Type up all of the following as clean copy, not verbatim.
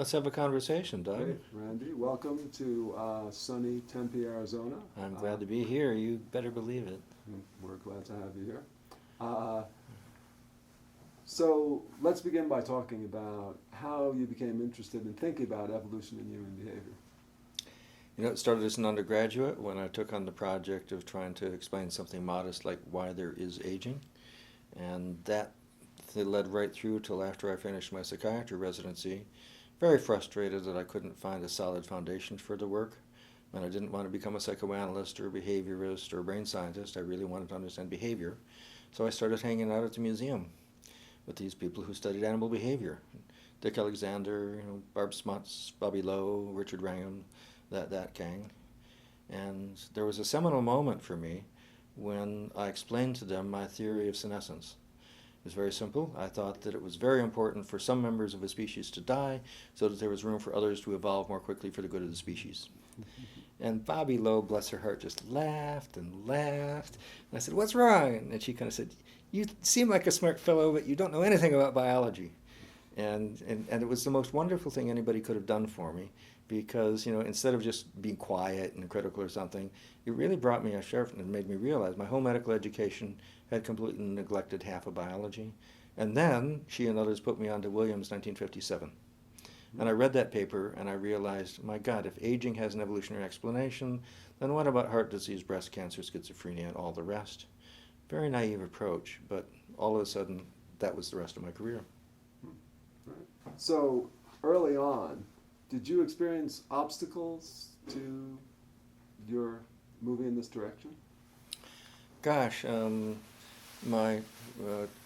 Let's have a conversation, Doug. Great, Randy. Welcome to sunny Tempe, Arizona. I'm glad to be here. You better believe it. We're glad to have you here. So let's begin by talking about how you became interested in thinking about evolution in human behavior. You know, it started as an undergraduate when I took on the project of trying to explain something modest like why there is aging. And that led right through till after I finished my psychiatry residency. Very frustrated that I couldn't find a solid foundation for the work. And I didn't want to become a psychoanalyst or a behaviorist or a brain scientist. I really wanted to understand behavior. So I started hanging out at the museum with these people who studied animal behavior. Dick Alexander, Barb Smuts, Bobby Lowe, Richard Wrangham, that gang. And there was a seminal moment for me when I explained to them my theory of senescence. It was very simple. I thought that it was very important for some members of a species to die so that there was room for others to evolve more quickly for the good of the species. And Bobby Lowe, bless her heart, just laughed and laughed. And I said, "What's wrong?" And she kind of said, "You seem like a smart fellow, but you don't know anything about biology." And it was the most wonderful thing anybody could have done for me because, instead of just being quiet and critical or something, it really brought me a sharp and made me realize my whole medical education had completely neglected half of biology. And then she and others put me on to Williams' 1957. And I read that paper and I realized, my God, if aging has an evolutionary explanation, then what about heart disease, breast cancer, schizophrenia, and all the rest? Very naive approach, but all of a sudden, that was the rest of my career. Right. So early on, did you experience obstacles to your moving in this direction? Gosh, my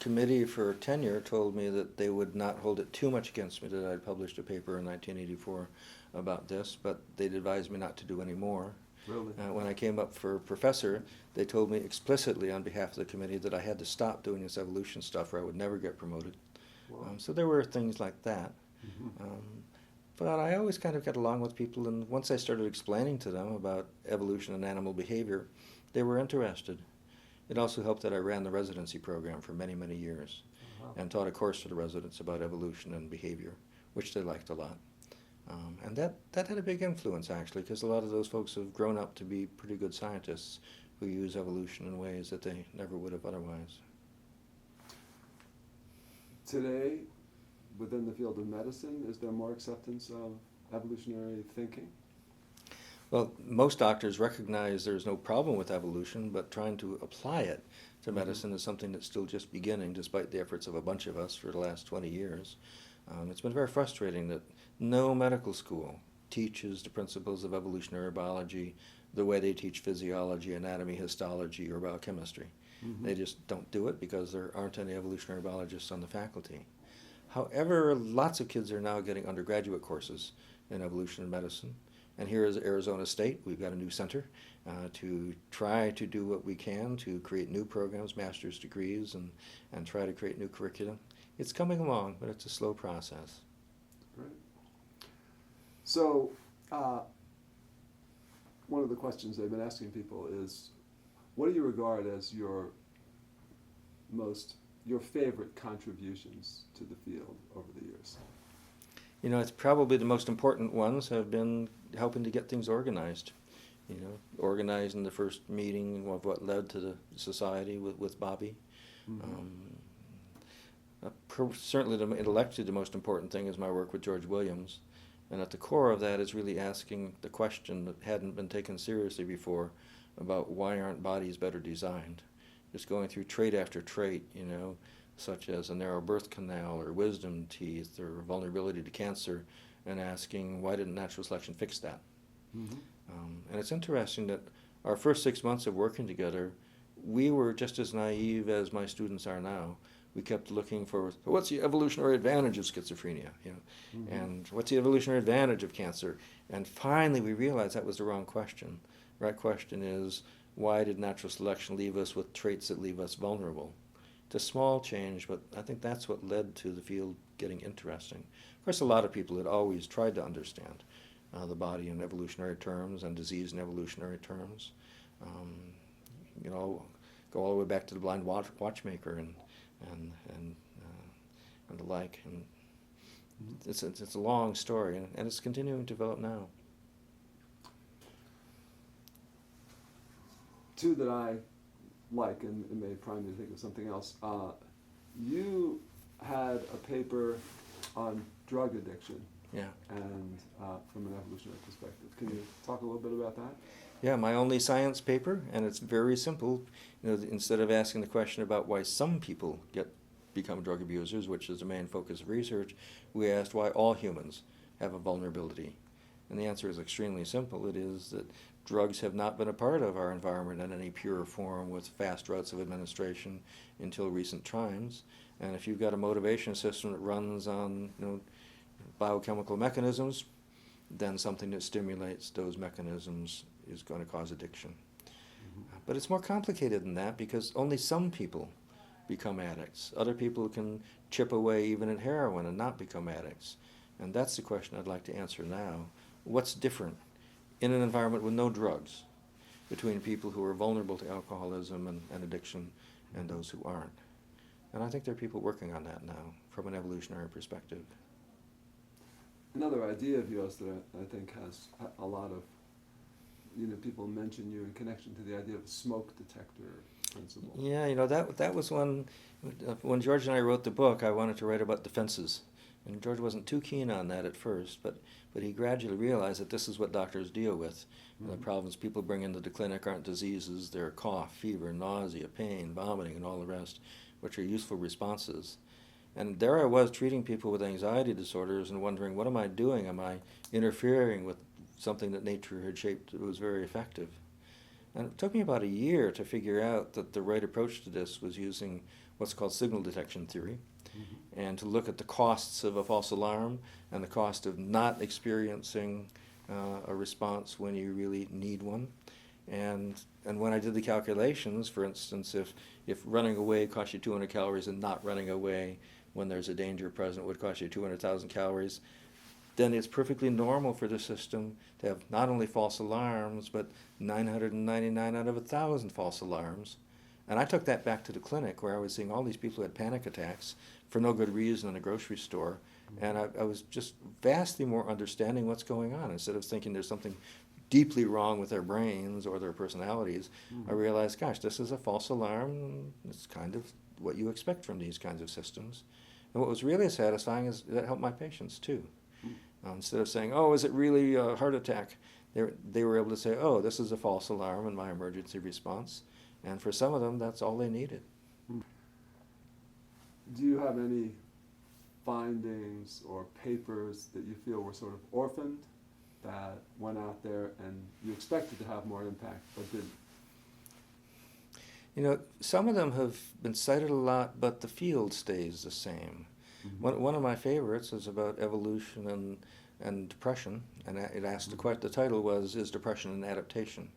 committee for tenure told me that they would not hold it too much against me that I'd published a paper in 1984 about this, but they'd advised me not to do any more. Really? When I came up for professor, they told me explicitly on behalf of the committee that I had to stop doing this evolution stuff or I would never get promoted. Wow. So there were things like that. But I always kind of got along with people, and once I started explaining to them about evolution and animal behavior, they were interested. It also helped that I ran the residency program for many, many years and taught a course to the residents about evolution and behavior, which they liked a lot. And that had a big influence, actually, because a lot of those folks have grown up to be pretty good scientists who use evolution in ways that they never would have otherwise. Today, within the field of medicine, is there more acceptance of evolutionary thinking? Well, most doctors recognize there's no problem with evolution, but trying to apply it to medicine is something that's still just beginning, despite the efforts of a bunch of us for the last 20 years. It's been very frustrating that no medical school teaches the principles of evolutionary biology the way they teach physiology, anatomy, histology, or biochemistry. They just don't do it because there aren't any evolutionary biologists on the faculty. However, lots of kids are now getting undergraduate courses in evolution and medicine. And here is Arizona State. We've got a new center to try to do what we can to create new programs, master's degrees, and try to create new curriculum. It's coming along, but it's a slow process. Right. So one of the questions they've been asking people is, what do you regard as your favorite contributions to the field over the years? It's probably the most important ones have been helping to get things organized. Organizing the first meeting of what led to the society with Bobby. Certainly, intellectually, the most important thing is my work with George Williams. And at the core of that is really asking the question that hadn't been taken seriously before about why aren't bodies better designed? Just going through trait after trait, such as a narrow birth canal or wisdom teeth or vulnerability to cancer, and asking why didn't natural selection fix that? And it's interesting that our first 6 months of working together, we were just as naive as my students are now. We kept looking for, what's the evolutionary advantage of schizophrenia? And what's the evolutionary advantage of cancer? And finally we realized that was the wrong question. The right question is, why did natural selection leave us with traits that leave us vulnerable? It's a small change, but I think that's what led to the field getting interesting. Of course, a lot of people had always tried to understand the body in evolutionary terms and disease in evolutionary terms. Go all the way back to the blind watchmaker and the like. And It's a long story, and it's continuing to develop now. Two that I like, and it may prime me to think of something else. You had a paper on drug addiction, Yeah. and from an evolutionary perspective. Can you talk a little bit about that? Yeah, my only science paper, and it's very simple. Instead of asking the question about why some people become drug abusers, which is the main focus of research, we asked why all humans have a vulnerability. And the answer is extremely simple. It is that drugs have not been a part of our environment in any pure form with fast routes of administration until recent times. And if you've got a motivation system that runs on biochemical mechanisms, then something that stimulates those mechanisms is going to cause addiction. But it's more complicated than that, because only some people become addicts. Other people can chip away even at heroin and not become addicts. And that's the question I'd like to answer now. What's different in an environment with no drugs between people who are vulnerable to alcoholism and addiction and those who aren't? And I think there are people working on that now from an evolutionary perspective. Another idea of yours that I think has a lot of, people mention you in connection to the idea of a smoke detector principle. Yeah, that was when George and I wrote the book, I wanted to write about defenses. And George wasn't too keen on that at first, but he gradually realized that this is what doctors deal with. Mm-hmm. The problems people bring into the clinic aren't diseases, they're cough, fever, nausea, pain, vomiting, and all the rest, which are useful responses. And there I was treating people with anxiety disorders and wondering, what am I doing? Am I interfering with something that nature had shaped that was very effective? And it took me about a year to figure out that the right approach to this was using what's called signal detection theory, and to look at the costs of a false alarm and the cost of not experiencing a response when you really need one. And when I did the calculations, for instance, if running away costs you 200 calories and not running away when there's a danger present would cost you 200,000 calories, then it's perfectly normal for the system to have not only false alarms, but 999 out of 1,000 false alarms. And I took that back to the clinic, where I was seeing all these people who had panic attacks for no good reason in a grocery store. And I was just vastly more understanding what's going on. Instead of thinking there's something deeply wrong with their brains or their personalities, I realized, gosh, this is a false alarm. It's kind of what you expect from these kinds of systems. And what was really satisfying is that helped my patients too. Instead of saying, oh, is it really a heart attack? They were able to say, oh, this is a false alarm in my emergency response. And for some of them, that's all they needed. Do you have any findings or papers that you feel were sort of orphaned, that went out there and you expected to have more impact but didn't? Some of them have been cited a lot, but the field stays the same. One of my favorites is about evolution and depression, and it asked the title was, is depression an adaptation?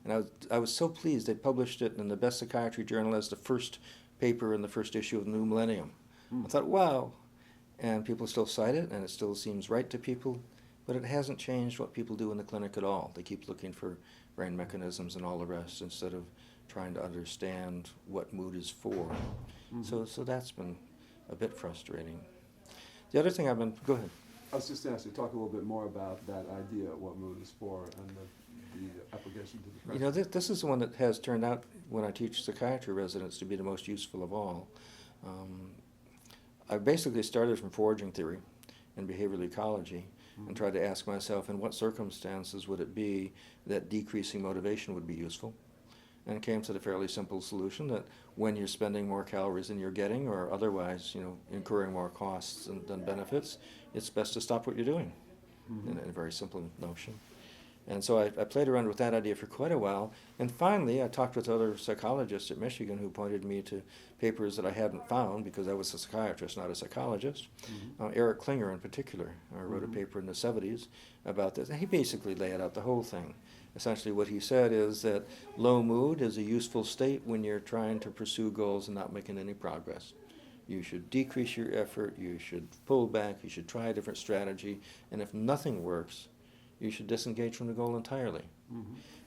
And I was so pleased they published it in the Best Psychiatry Journal as the first paper in the first issue of the New Millennium. I thought, wow. And people still cite it, and it still seems right to people, but it hasn't changed what people do in the clinic at all. They keep looking for brain mechanisms and all the rest instead of trying to understand what mood is for. So that's been a bit frustrating. The other thing go ahead. I was just asking you to talk a little bit more about that idea, what mood is for, and the application to depression. This is the one that has turned out, when I teach psychiatry residents, to be the most useful of all. I basically started from foraging theory and behavioral ecology and tried to ask myself, in what circumstances would it be that decreasing motivation would be useful? And came to the fairly simple solution that when you're spending more calories than you're getting, or otherwise, incurring more costs than benefits, it's best to stop what you're doing, in a very simple notion. And so I played around with that idea for quite a while, and finally I talked with other psychologists at Michigan who pointed me to papers that I hadn't found because I was a psychiatrist, not a psychologist. Eric Klinger in particular wrote a paper in the 70s about this, and he basically laid out the whole thing. Essentially what he said is that low mood is a useful state when you're trying to pursue goals and not making any progress. You should decrease your effort, you should pull back, you should try a different strategy, and if nothing works, you should disengage from the goal entirely.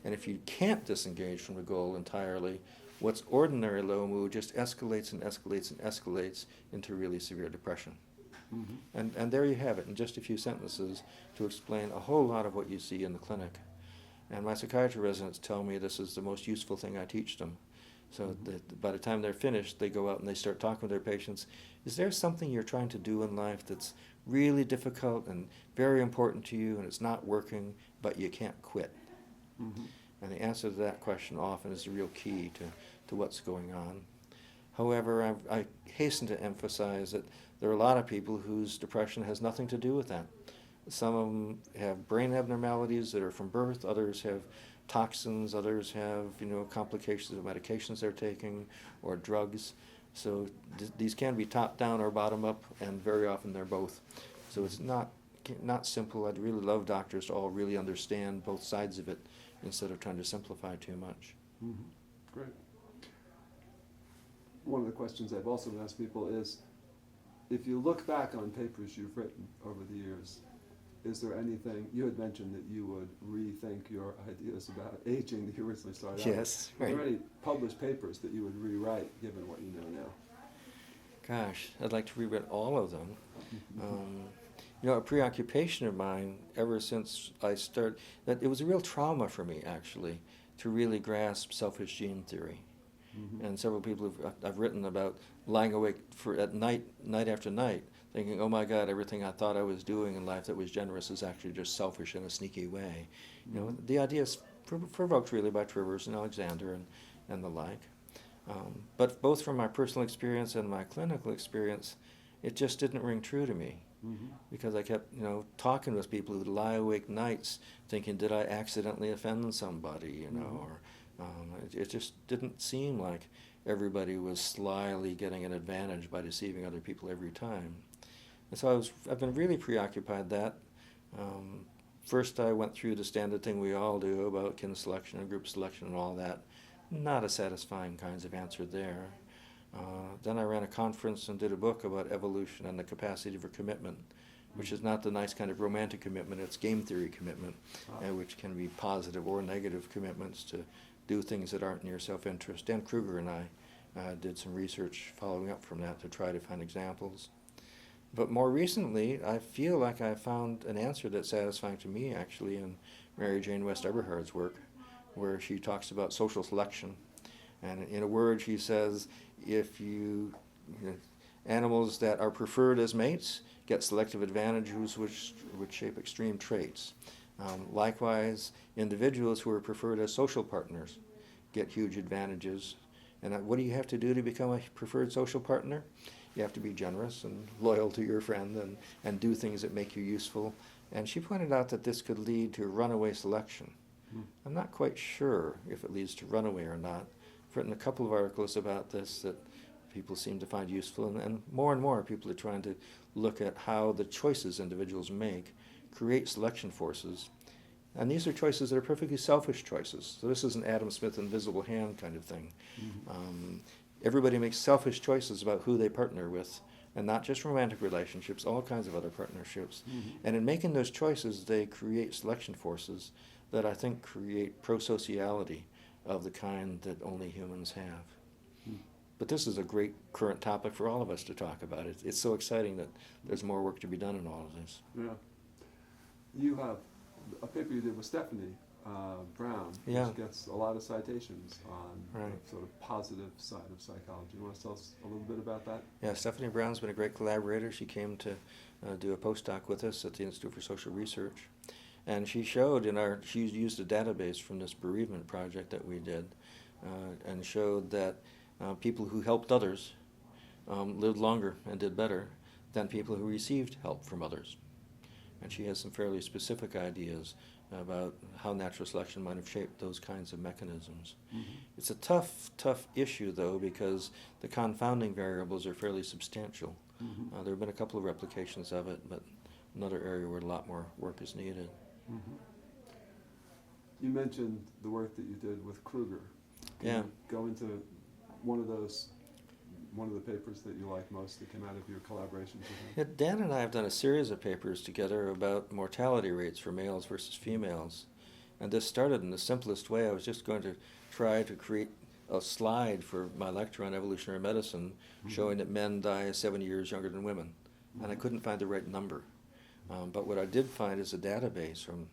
And if you can't disengage from the goal entirely, what's ordinary low mood just escalates and escalates and escalates into really severe depression. And there you have it in just a few sentences to explain a whole lot of what you see in the clinic. And my psychiatry residents tell me this is the most useful thing I teach them. So that by the time they're finished, they go out and they start talking with their patients. Is there something you're trying to do in life that's really difficult and very important to you and it's not working, but you can't quit? And the answer to that question often is the real key to what's going on. However, I hasten to emphasize that there are a lot of people whose depression has nothing to do with that. Some of them have brain abnormalities that are from birth, others have toxins, others have, complications of medications they're taking or drugs. So these can be top down or bottom up, and very often they're both. So it's not simple. I'd really love doctors to all really understand both sides of it instead of trying to simplify too much. Great. One of the questions I've also asked people is, if you look back on papers you've written over the years, is there anything, you had mentioned that you would rethink your ideas about aging that you originally started out with. Yes, Are right. there any published papers that you would rewrite given what you know now? Gosh, I'd like to rewrite all of them. A preoccupation of mine ever since I started, that it was a real trauma for me, actually, to really grasp selfish gene theory. And several people I've written about lying awake at night after night, thinking, oh my God, everything I thought I was doing in life that was generous is actually just selfish in a sneaky way. The idea is provoked really by Trivers and Alexander and the like. But both from my personal experience and my clinical experience, it just didn't ring true to me. Because I kept, talking with people who'd lie awake nights thinking, did I accidentally offend somebody, or it just didn't seem like everybody was slyly getting an advantage by deceiving other people every time. And so I've been really preoccupied that. First I went through the standard thing we all do about kin selection and group selection and all that. Not a satisfying kinds of answer there. Then I ran a conference and did a book about evolution and the capacity for commitment, which is not the nice kind of romantic commitment, it's game theory commitment, which can be positive or negative commitments to do things that aren't in your self-interest. Dan Kruger and I did some research following up from that to try to find examples. But more recently, I feel like I found an answer that's satisfying to me, actually, in Mary Jane West Eberhard's work, where she talks about social selection. And in a word, she says, if animals that are preferred as mates get selective advantages which shape extreme traits. Likewise, individuals who are preferred as social partners get huge advantages. And what do you have to do to become a preferred social partner? You have to be generous and loyal to your friend and do things that make you useful. And she pointed out that this could lead to runaway selection. I'm not quite sure if it leads to runaway or not. I've written a couple of articles about this that people seem to find useful, and more people are trying to look at how the choices individuals make create selection forces. And these are choices that are perfectly selfish choices. So this is an Adam Smith invisible hand kind of thing. Everybody makes selfish choices about who they partner with, and not just romantic relationships, all kinds of other partnerships. And in making those choices, they create selection forces that I think create prosociality of the kind that only humans have. But this is a great current topic for all of us to talk about. It's so exciting that there's more work to be done in all of this. Yeah. You have a paper you did with Stephanie Brown, Yeah. which gets a lot of citations on Right. the sort of positive side of psychology. You want to tell us a little bit about that? Yeah, Stephanie Brown's been a great collaborator. She came to do a postdoc with us at the Institute for Social Research. And she showed she used a database from this bereavement project that we did and showed that people who helped others lived longer and did better than people who received help from others. And she has some fairly specific ideas about how natural selection might have shaped those kinds of mechanisms. It's a tough issue, though, because the confounding variables are fairly substantial. There have been a couple of replications of it, but another area where a lot more work is needed. You mentioned the work that you did with Kruger. Can you go into one of the papers that you like most that came out of your collaborations with him? Yeah, Dan and I have done a series of papers together about mortality rates for males versus females. And this started in the simplest way. I was just going to try to create a slide for my lecture on evolutionary medicine showing that men die 70 years younger than women. and I couldn't find the right number. But what I did find is a database from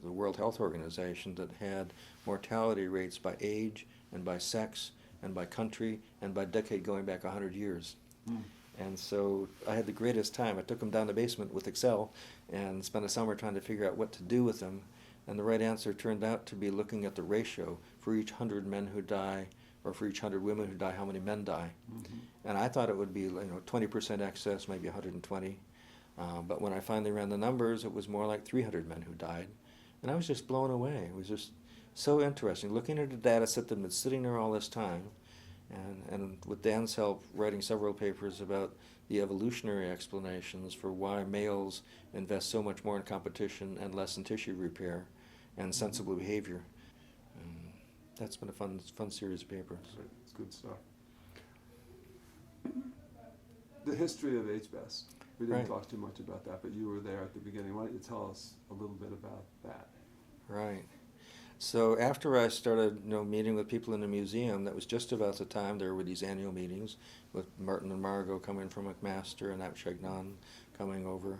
the World Health Organization that had mortality rates by age and by sex and by country and by decade going back 100 years. Mm. And so I had the greatest time. I took them down the basement with Excel and spent a summer trying to figure out what to do with them. And the right answer turned out to be looking at the ratio for each 100 men who die, or for each 100 women who die, how many men die. Mm-hmm. And I thought it would be 20% excess, maybe 120. But when I finally ran the numbers, it was more like 300 men who died. And I was just blown away. It was just so interesting, looking at a data set that had been sitting there all this time, and with Dan's help, writing several papers about the evolutionary explanations for why males invest so much more in competition and less in tissue repair and sensible behavior. That's been a fun series of papers. Right. It's good stuff. The history of HBES. We didn't Right. talk too much about that, but you were there at the beginning. Why don't you tell us a little bit about that? Right. So after I started, meeting with people in the museum, that was just about the time there were these annual meetings with Martin and Margot coming from McMaster and Abshagnon coming over,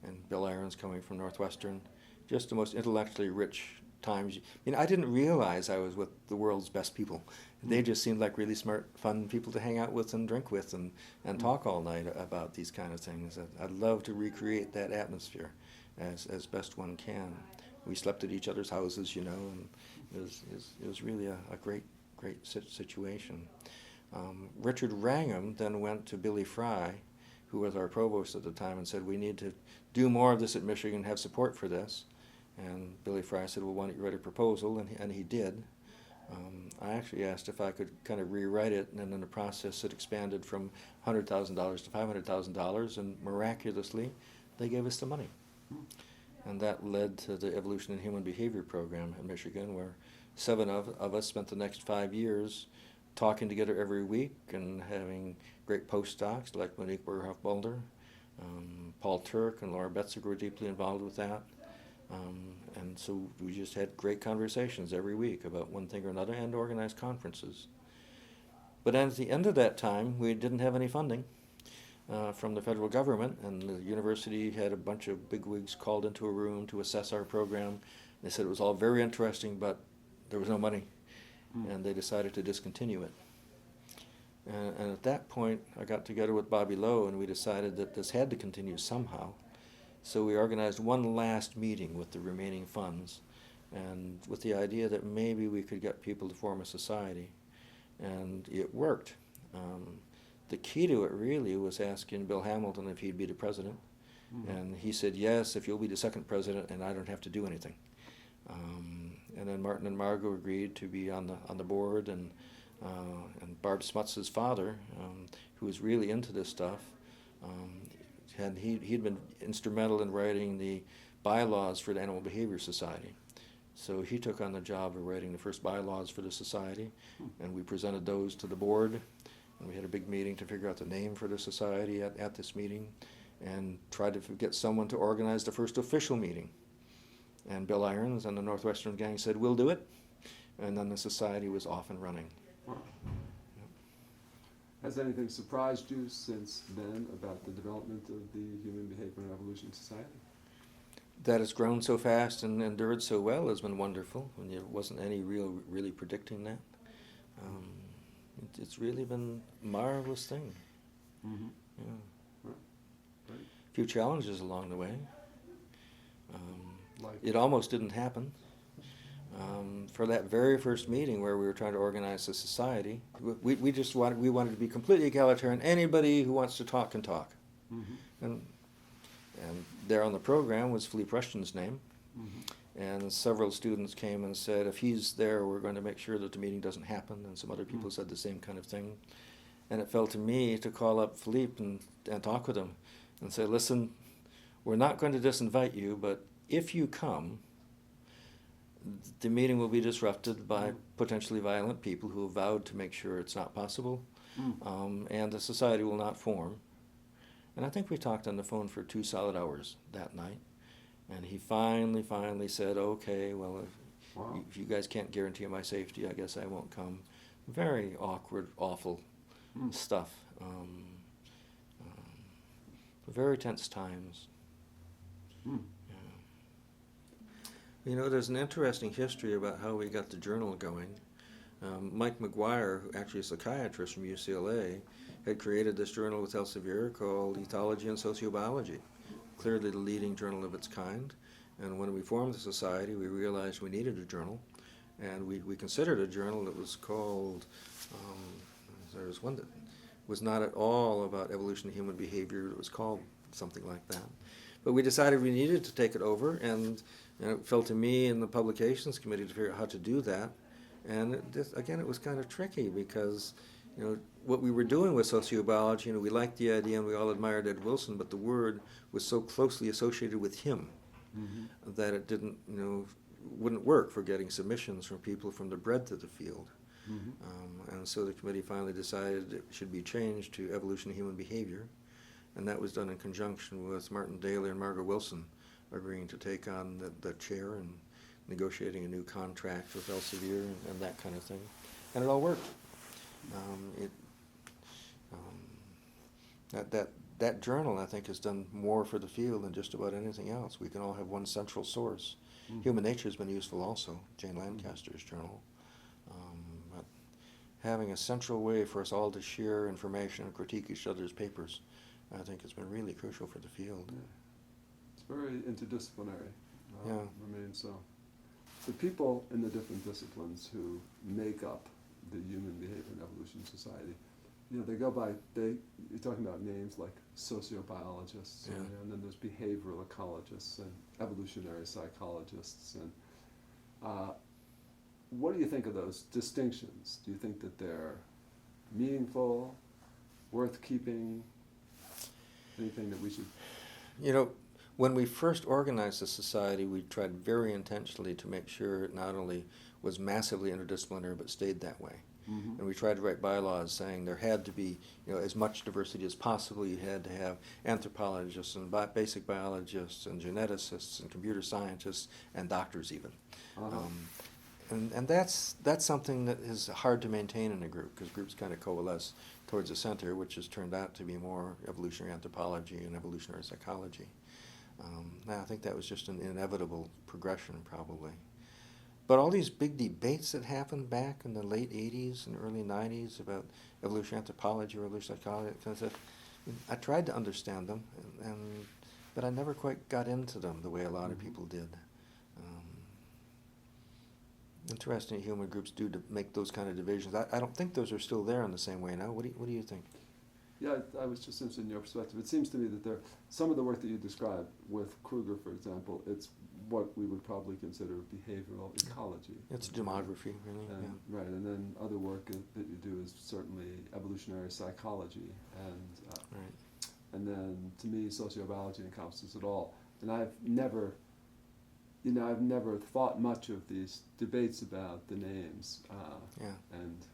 and Bill Ahrens coming from Northwestern. Just the most intellectually rich times. I didn't realize I was with the world's best people. They just seemed like really smart, fun people to hang out with and drink with and talk all night about these kind of things. I'd love to recreate that atmosphere as best one can. We slept at each other's houses, and it was really a great situation. Richard Wrangham then went to Billy Fry, who was our provost at the time, and said, we need to do more of this at Michigan, have support for this. And Billy Fry said, well, why don't you write a proposal? And he did. I actually asked if I could kind of rewrite it, and then in the process it expanded from $100,000 to $500,000, and miraculously they gave us the money. And that led to the Evolution in Human Behavior program in Michigan, where 7 of us spent the next 5 years talking together every week and having great postdocs like Monique Berhoff-Boulder. Paul Turk and Laura Betziger were deeply involved with that. And so we just had great conversations every week about one thing or another and organized conferences. But at the end of that time, we didn't have any funding from the federal government, and the university had a bunch of bigwigs called into a room to assess our program. They said it was all very interesting, but there was no money, and they decided to discontinue it. And at that point, I got together with Bobby Lowe, and we decided that this had to continue somehow. So we organized one last meeting with the remaining funds, and with the idea that maybe we could get people to form a society. And it worked. The key to it really was asking Bill Hamilton if he'd be the president. Mm-hmm. And he said, yes, if you'll be the second president and I don't have to do anything. And then Martin and Margot agreed to be on the board, and Barb Smutz's father, who was really into this stuff, and he'd been instrumental in writing the bylaws for the Animal Behavior Society. So he took on the job of writing the first bylaws for the society, and we presented those to the board, and we had a big meeting to figure out the name for the society at this meeting, and tried to get someone to organize the first official meeting. And Bill Ahrens and the Northwestern gang said, we'll do it, and then the society was off and running. Wow. Has anything surprised you since then about the development of the Human Behavior and Evolution Society? That it's grown so fast and endured so well has been wonderful, and there wasn't any really predicting that. It's really been a marvelous thing. Mm-hmm. Yeah. Right. Right. A few challenges along the way. Like? It almost didn't happen. For that very first meeting where we were trying to organize a society, we wanted to be completely egalitarian. Anybody who wants to talk can talk. Mm-hmm. And there on the program was Philippe Rushton's name. Mm-hmm. And several students came and said, if he's there, we're going to make sure that the meeting doesn't happen. And some other people said the same kind of thing. And it fell to me to call up Philippe and talk with him and say, listen, we're not going to disinvite you, but if you come, the meeting will be disrupted by potentially violent people who have vowed to make sure it's not possible, and the society will not form. And I think we talked on the phone for 2 solid hours that night, and he finally said, okay, well, if you guys can't guarantee my safety, I guess I won't come. Very awkward, awful stuff. Very tense times. Hmm. You know, there's an interesting history about how we got the journal going. Mike McGuire, who actually a psychiatrist from UCLA, had created this journal with Elsevier called Ethology and Sociobiology, clearly the leading journal of its kind. And when we formed the society, we realized we needed a journal, and we considered a journal that was called, there was one that was not at all about evolution of human behavior. It was called something like that. But we decided we needed to take it over, and it fell to me and the publications committee to figure out how to do that. And again, it was kind of tricky because, what we were doing with sociobiology, we liked the idea and we all admired Ed Wilson, but the word was so closely associated with him that it didn't, wouldn't work for getting submissions from people from the breadth of the field. And so the committee finally decided it should be changed to Evolution of Human Behavior, and that was done in conjunction with Martin Daly and Margaret Wilson agreeing to take on the chair and negotiating a new contract with Elsevier and that kind of thing. And it all worked. That journal, I think, has done more for the field than just about anything else. We can all have one central source. Human Nature has been useful also, Jane Lancaster's journal. But having a central way for us all to share information and critique each other's papers, I think has been really crucial for the field. Yeah. It's very interdisciplinary. Yeah. So the people in the different disciplines who make up the Human Behavior and Evolution Society, they go by, you're talking about names like sociobiologists, Yeah. and then there's behavioral ecologists and evolutionary psychologists. And what do you think of those distinctions? Do you think that they're meaningful, worth keeping? Anything that we should... When we first organized the society, we tried very intentionally to make sure it not only was massively interdisciplinary, but stayed that way. And we tried to write bylaws saying there had to be, as much diversity as possible. You had to have anthropologists and basic biologists and geneticists and computer scientists and doctors even. And that's something that is hard to maintain in a group, because groups kind of coalesce towards a center, which has turned out to be more evolutionary anthropology and evolutionary psychology. I think that was just an inevitable progression, probably. But all these big debates that happened back in the late 80s and early 90s about evolutionary anthropology or evolutionary psychology, I tried to understand them, but I never quite got into them the way a lot of people did. Interesting human groups do to make those kind of divisions. I don't think those are still there in the same way now. What do you think? Yeah, I was just interested in your perspective. It seems to me that some of the work that you described with Kruger, for example, it's what we would probably consider behavioral ecology. It's demography, really. Right, and then other work that you do is certainly evolutionary psychology, and then to me sociobiology encompasses it all. And I've never thought much of these debates about the names, and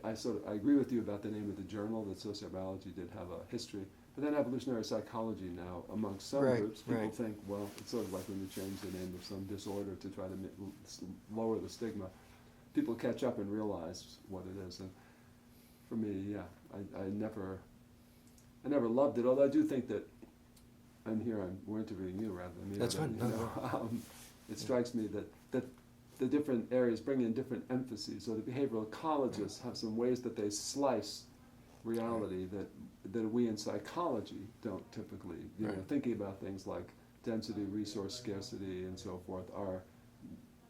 I agree with you about the name of the journal, that sociobiology did have a history. But then evolutionary psychology now, amongst some groups, people think, well, it's sort of like when you change the name of some disorder to try to lower the stigma. People catch up and realize what it is. And for me, I never loved it, although I do think that, and here we're interviewing you rather than me. That's fine. It strikes me that the different areas bring in different emphases. So the behavioral ecologists have some ways that they slice reality that we in psychology don't typically. Thinking about things like density, resource scarcity, and so forth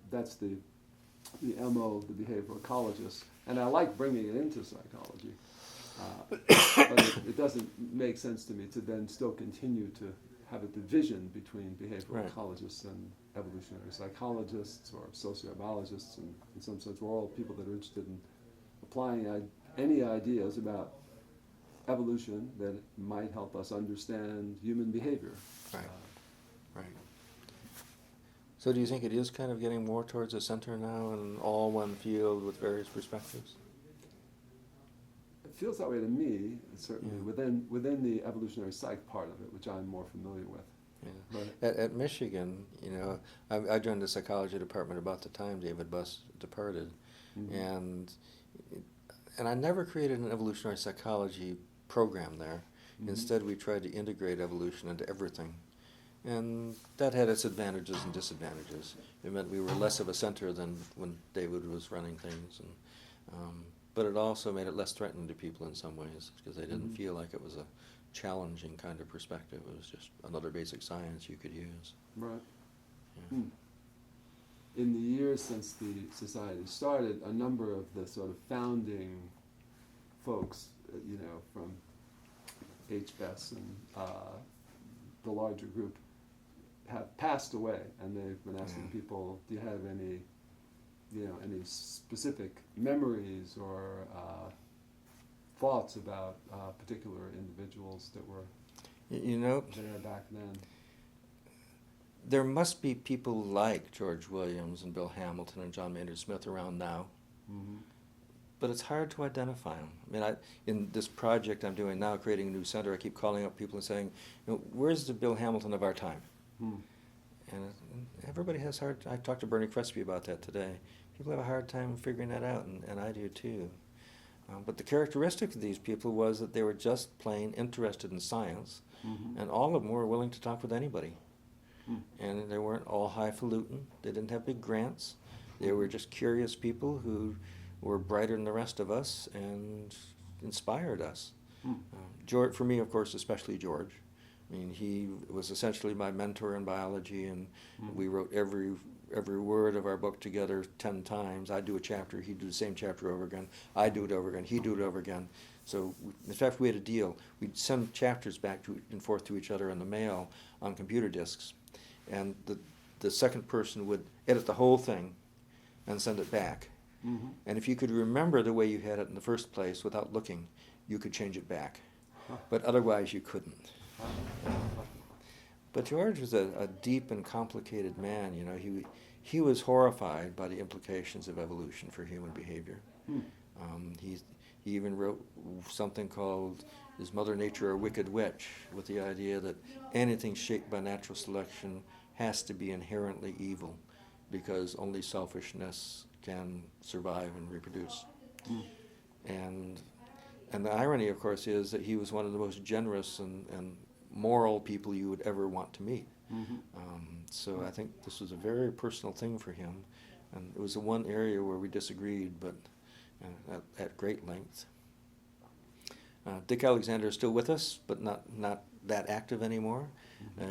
that's the MO of the behavioral ecologists. And I like bringing it into psychology, but it doesn't make sense to me to then still continue to have a division between behavioral ecologists and evolutionary psychologists or sociobiologists, and in some sense we're all people that are interested in applying any ideas about evolution that might help us understand human behavior. Right. So do you think it is kind of getting more towards the center now and all one field with various perspectives? It feels that way to me, certainly within the evolutionary psych part of it, which I'm more familiar with. Yeah. At Michigan, I joined the psychology department about the time David Buss departed, and I never created an evolutionary psychology program there. Instead, we tried to integrate evolution into everything. And that had its advantages and disadvantages. It meant we were less of a center than when David was running things. But it also made it less threatening to people in some ways, because they didn't feel like it was a challenging kind of perspective. It was just another basic science you could use. Right. Yeah. In the years since the society started, a number of the sort of founding folks, from HBES and the larger group, have passed away, and they've been asking people, do you have any specific memories or thoughts about particular individuals that were there back then? There must be people like George Williams and Bill Hamilton and John Maynard Smith around now, but it's hard to identify them. I mean, in this project I'm doing now, creating a new center, I keep calling up people and saying, where's the Bill Hamilton of our time? And everybody has I talked to Bernie Crespi about that today. People have a hard time figuring that out, and I do too. But the characteristic of these people was that they were just plain interested in science, and all of them were willing to talk with anybody. And they weren't all highfalutin. They didn't have big grants. They were just curious people who were brighter than the rest of us and inspired us. George, for me, of course, especially George. I mean, he was essentially my mentor in biology, and we wrote every word of our book together 10 times. I'd do a chapter, he'd do the same chapter over again. I'd do it over again, he'd do it over again. So, in fact, we had a deal. We'd send chapters back and forth to each other in the mail on computer disks. And the second person would edit the whole thing and send it back. And if you could remember the way you had it in the first place without looking, you could change it back. But otherwise you couldn't. But George was a deep and complicated man. He was horrified by the implications of evolution for human behavior. He even wrote something called Is Mother Nature a Wicked Witch, with the idea that anything shaped by natural selection has to be inherently evil, because only selfishness can survive and reproduce. And the irony, of course, is that he was one of the most generous and moral people you would ever want to meet. So I think this was a very personal thing for him, and it was the one area where we disagreed, but at great length. Dick Alexander is still with us, but not that active anymore.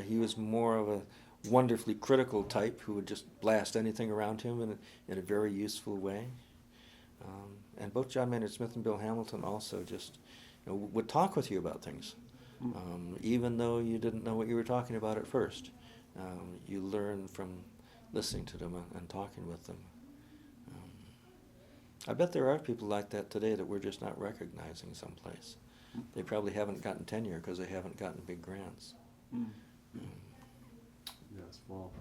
He was more of a wonderfully critical type who would just blast anything around him in a very useful way. And both John Maynard Smith and Bill Hamilton also just would talk with you about things, even though you didn't know what you were talking about at first. You learn from listening to them and talking with them. I bet there are people like that today that we're just not recognizing someplace. They probably haven't gotten tenure because they haven't gotten big grants. Yes, well,